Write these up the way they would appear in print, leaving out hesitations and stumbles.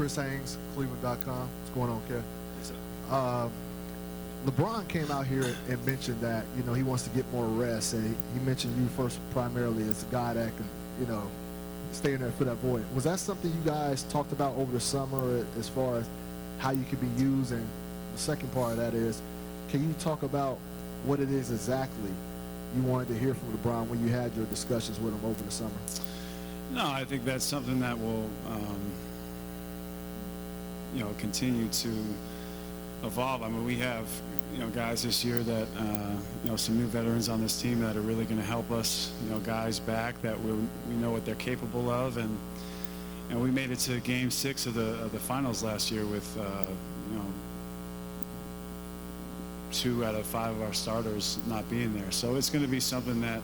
Chris Haynes, Cleveland.com. What's going on, Kev? LeBron came out here and mentioned that, you know, he wants to get more rest. And he mentioned you first primarily as a guy that can, you know, stay in there for that void. Was that something you guys talked about over the summer as far as how you could be used? And the second part of that is, can you talk about what it is exactly you wanted to hear from LeBron when you had your discussions with him over the summer? No, I think that's something that will, you know, continue to evolve. I mean, we have, you know, guys this year that, you know, some new veterans on this team that are really going to help us, you know, guys back that we know what they're capable of. And we made it to Game 6 of the finals last year with, you know, 2 out of 5 of our starters not being there. So it's going to be something that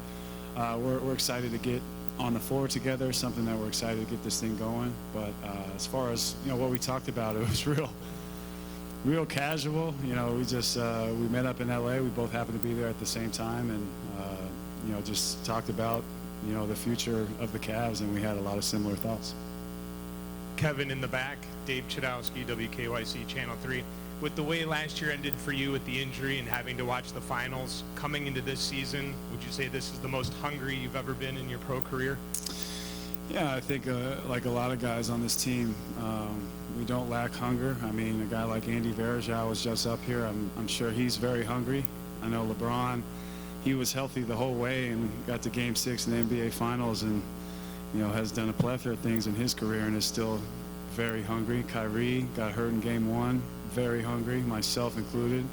we're excited to get on the floor together, something that we're excited to get this thing going. But as far as, you know, what we talked about, it was real casual. You know, we just we met up in LA. We both happened to be there at the same time, and you know, just talked about, you know, the future of the Cavs, and we had a lot of similar thoughts. Kevin in the back, Dave Chudowski, WKYC Channel 3. With the way last year ended for you with the injury and having to watch the finals, coming into this season, would you say this is the most hungry you've ever been in your pro career? Yeah, I think like a lot of guys on this team, we don't lack hunger. I mean, a guy like Andy Varejao was just up here. I'm sure he's very hungry. I know LeBron, he was healthy the whole way and got to Game 6 in the NBA Finals, and, you know, has done a plethora of things in his career and is still very hungry. Kyrie got hurt in Game 1, very hungry, myself included.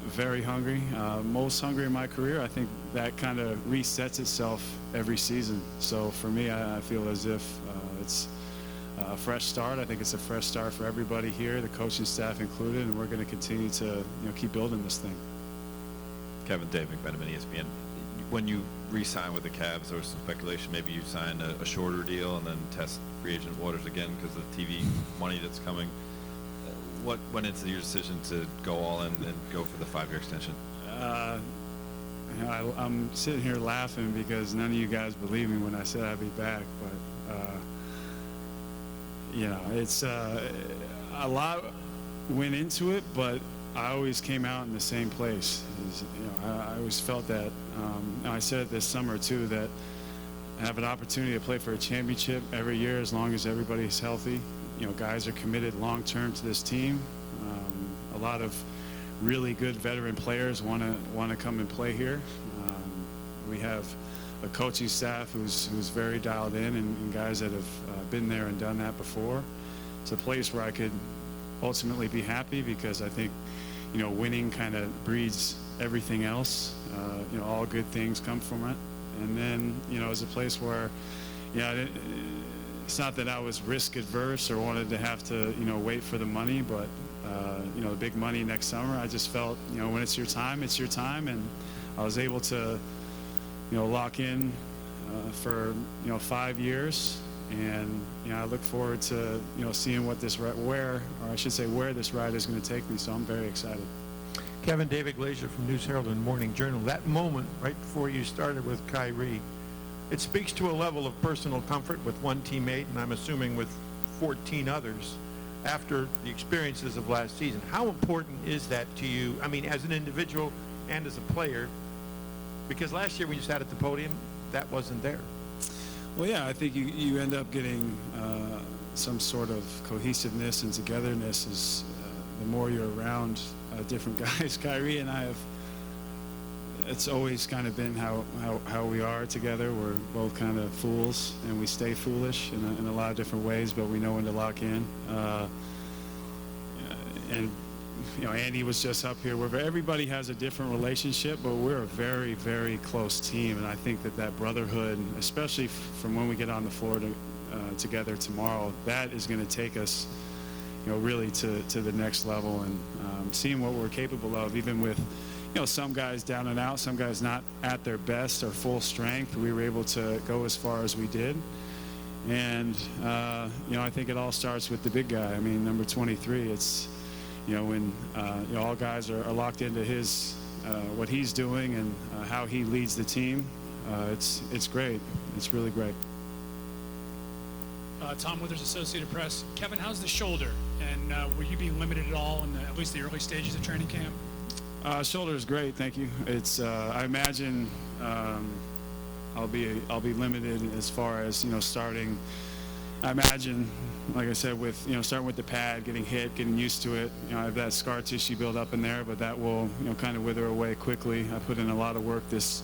Very hungry, most hungry in my career. I think that kind of resets itself every season. So for me, I feel as if it's a fresh start. I think it's a fresh start for everybody here, the coaching staff included, and we're going to continue to, you know, keep building this thing. Kevin, Dave McMenamin, ESPN. When you re-sign with the Cavs, there was some speculation maybe you sign a shorter deal and then test free agent waters again because of the TV money that's coming. What went into your decision to go all in and go for the 5-year extension? You know, I'm sitting here laughing because none of you guys believe me when I said I'd be back, but you know, it's a lot went into it, but I always came out in the same place. You know, I always felt that, and I said it this summer too, that I have an opportunity to play for a championship every year as long as everybody's healthy. You know, guys are committed long-term to this team. A lot of really good veteran players want to come and play here. We have a coaching staff who's very dialed in, and guys that have been there and done that before. It's a place where I could ultimately be happy because I think, you know, winning kind of breeds everything else. You know, all good things come from it. And then, you know, it's a place where, yeah, it's not that I was risk adverse or wanted to have to, you know, wait for the money, but, you know, the big money next summer, I just felt, you know, when it's your time, it's your time. And I was able to, you know, lock in for, you know, 5 years. And, you know, I look forward to, you know, seeing what this where this ride is going to take me. So I'm very excited. Kevin, David Glazer from News Herald and Morning Journal. That moment right before you started with Kyrie, it speaks to a level of personal comfort with one teammate, and I'm assuming with 14 others, after the experiences of last season. How important is that to you, I mean, as an individual and as a player? Because last year when you sat at the podium, that wasn't there. Well, yeah, I think you end up getting some sort of cohesiveness and togetherness as the more you're around different guys. Kyrie and I have, it's always kind of been how we are together. We're both kind of fools, and we stay foolish in a lot of different ways, but we know when to lock in. And, you know, Andy was just up here. Everybody has a different relationship, but we're a very, very close team. And I think that brotherhood, especially from when we get on the floor together tomorrow, that is going to take us, you know, really to the next level. And seeing what we're capable of, even with, you know, some guys down and out, some guys not at their best or full strength, we were able to go as far as we did. And, you know, I think it all starts with the big guy. I mean, number 23, it's, you know, when you know, all guys are locked into his what he's doing and how he leads the team, it's great. It's really great. Tom Withers, Associated Press. Kevin, how's the shoulder? And will you be limited at all in at least the early stages of training camp? Shoulder is great, thank you. It's I imagine I'll be limited as far as starting. I imagine, like I said, with starting with the pad, getting hit, getting used to it. I have that scar tissue built up in there, but that will kind of wither away quickly. I put in a lot of work this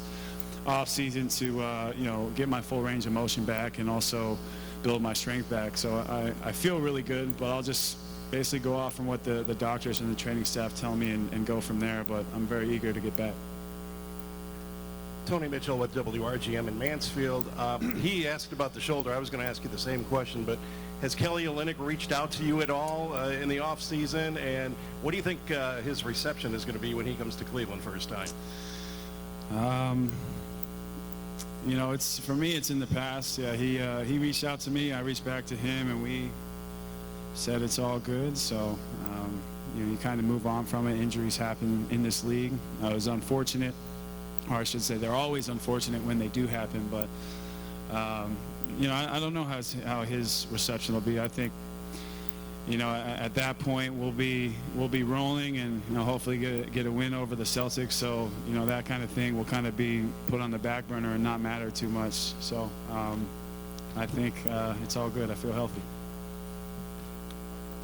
off season to get my full range of motion back and also build my strength back. So I feel really good, but I'll just basically go off from what the doctors and the training staff tell me and go from there. But I'm very eager to get back. Tony Mitchell with WRGM in Mansfield. He asked about the shoulder. I was going to ask you the same question, but has Kelly Olynyk reached out to you at all in the off season? And what do you think his reception is going to be when he comes to Cleveland first time? It's for me. It's in the past. Yeah, he reached out to me. I reached back to him, and we said it's all good. So you kind of move on from it. Injuries happen in this league. It was unfortunate, or I should say, they're always unfortunate when they do happen. But I don't know how his reception will be. I think at that point we'll be rolling and hopefully get a win over the Celtics. So that kind of thing will kind of be put on the back burner and not matter too much. So I think it's all good. I feel healthy.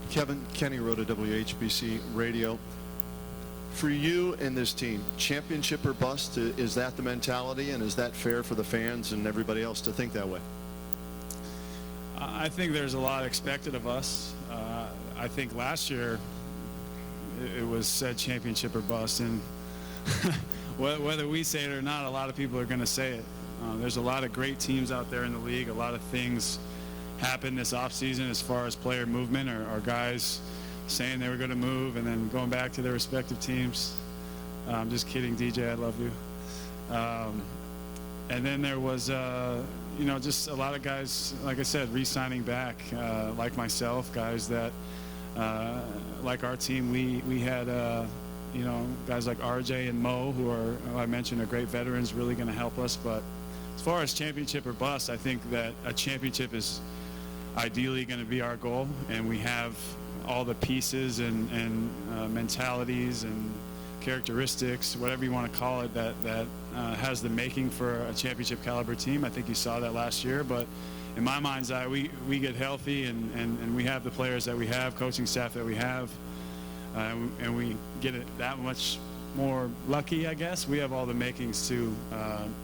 Kevin, Kenny wrote at WHBC Radio. For you and this team, championship or bust, is that the mentality, and is that fair for the fans and everybody else to think that way? I think there's a lot expected of us. I think last year it was said championship or bust, and whether we say it or not, a lot of people are going to say it. There's a lot of great teams out there in the league. A lot of things happened this offseason as far as player movement or guys saying they were going to move and then going back to their respective teams. I'm just kidding, DJ, I love you. And then there was, just a lot of guys, like I said, re-signing back, like myself, guys that, like our team, we had, guys like RJ and Mo, who I mentioned, are great veterans, really going to help us. But as far as championship or bust, I think that a championship is ideally going to be our goal, and we have all the pieces and mentalities and characteristics, whatever you want to call it, that has the making for a championship caliber team. I think you saw that last year, but in my mind's eye, we get healthy and we have the players that we have, coaching staff that we have, and we get it that much more lucky, I guess. We have all the makings to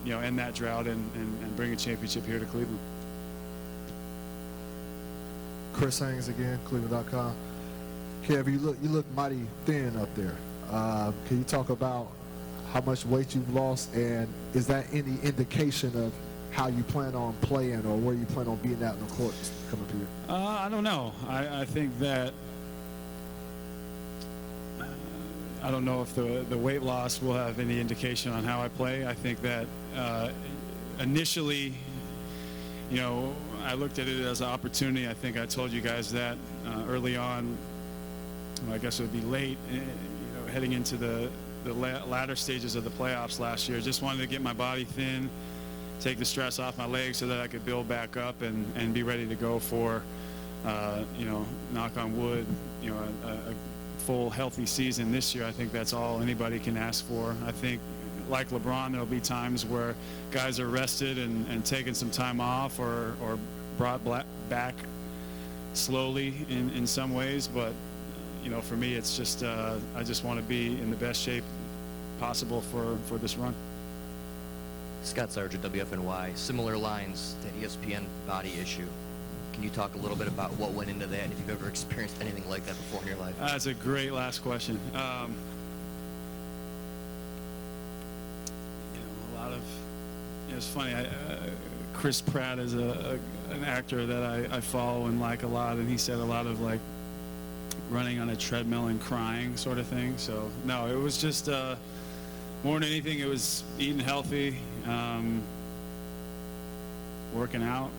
end that drought and bring a championship here to Cleveland. Chris Haynes again, Cleveland.com. Kev, you look mighty thin up there. Can you talk about how much weight you've lost, and is that any indication of how you plan on playing or where you plan on being out in the court coming up here? I don't know. I think that I don't know if the weight loss will have any indication on how I play. I think that initially, I looked at it as an opportunity. I think I told you guys that early on. I guess it would be late, heading into the latter stages of the playoffs last year. Just wanted to get my body thin, take the stress off my legs so that I could build back up and be ready to go for, knock on wood, a full healthy season this year. I think that's all anybody can ask for. I think, like LeBron, there'll be times where guys are rested and taking some time off or brought back slowly in some ways, but for me, it's just I just want to be in the best shape possible for this run. Scott Sargent, WFNY. Similar lines, that ESPN body issue. Can you talk a little bit about what went into that, and if you've ever experienced anything like that before in your life? That's a great last question. A lot of it's funny. Chris Pratt is an actor that I follow and like a lot, and he said a lot of running on a treadmill and crying sort of thing. So no, it was just more than anything, it was eating healthy, working out,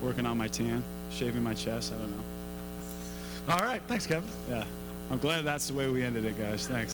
working on my tan, shaving my chest. I don't know. All right. Thanks, Kevin. Yeah. I'm glad that's the way we ended it, guys. Thanks.